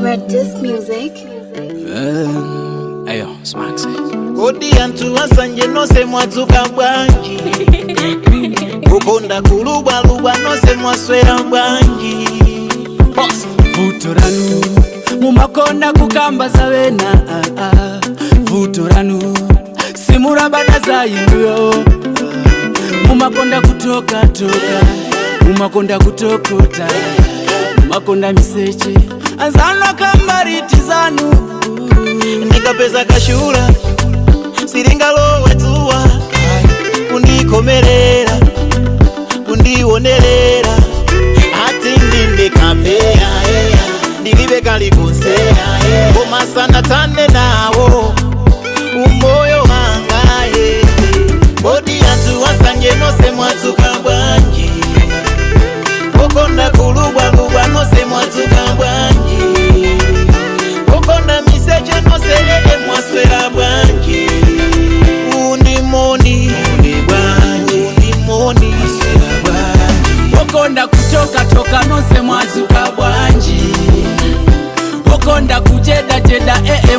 Red Disc Music. Ayo, Smaxy. Odi antu asanje nose mwazuka bwanji Kukonda kuluba nose mwaswera bwanji Vutoranu mumakonda kukamba zawena Vutoranu simurabana za induyo Mumakonda kutoka Mumakonda kutokota Mumakonda miseche Azana kambariti zanu Nikapeza kashura Siringalo wetuwa Kundikomerera Kundionerera Ati ndinde kampea Ndilibe kalikonsea Koma sana tane nawo Umoyo wanga Bodi yantu wasanje nose mwazuka bwanji Kukonda kuluba nose mwazuka bwanji Kukonda miseche nose mwaswera bwanji Undimoni mwaswera bwanji Kukonda kutoka nose mwazuka bwanji Kukonda kujeda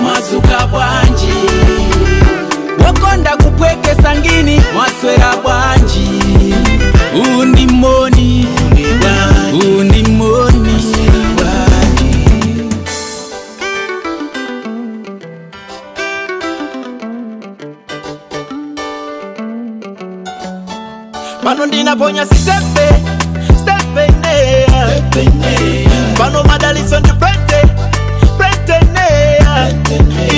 mwazuka bwanji Kukonda kupweke sangini mwaswera bwanji Undimoni Pano ndinaponya stepe nea Pano madalizo ndipente nea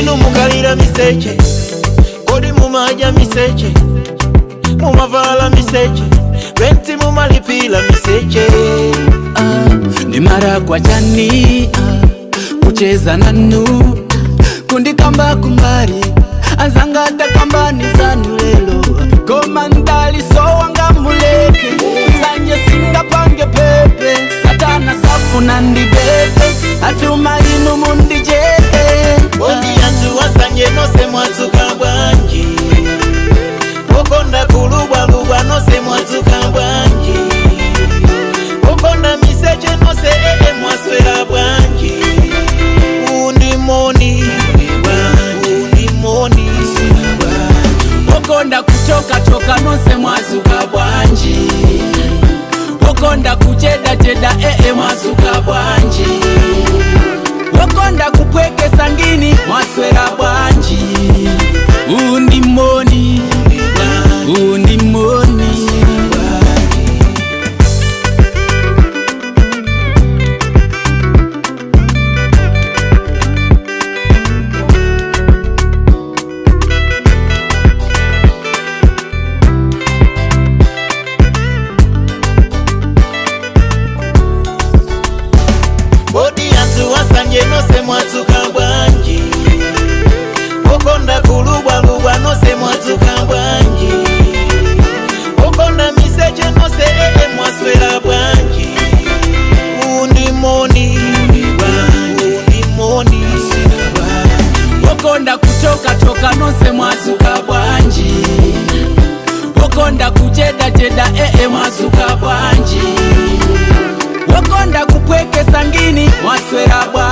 Inu mukalira miseche Kodi mumaja miseche Mumavala miseche Benti mumalipila miseche Ni mara kwa jani kucheza nanu Kundikamba kumbari Azangata kambani zanu lelo Koma ndali so wanga muleke Sanje singa pange pepe Satana safu nandi bebe Atuma inu mundi jete Bodi yantu wasanje nose mwazuka bwanji Kukonda kuluba nose mwazuka bwanji Kukonda miseche nose mwaswera bwanji Undimoni Kukonda kutoka nose mwazuka bwanji Kukonda kujeda mwazuka bwanji Kukonda kupweke sangini mwaswera bwanji Undimoni Wasanje nose mwazuka bwanji Kukonda kuluba nose mwazuka bwanji Kukonda miseche nose mwaswera bwanji Undimoni Kukonda kutoka nose mwazuka bwanji Kukonda kujeda mwazuka bwanji Kukonda kupweke sangini mwaswera bwanji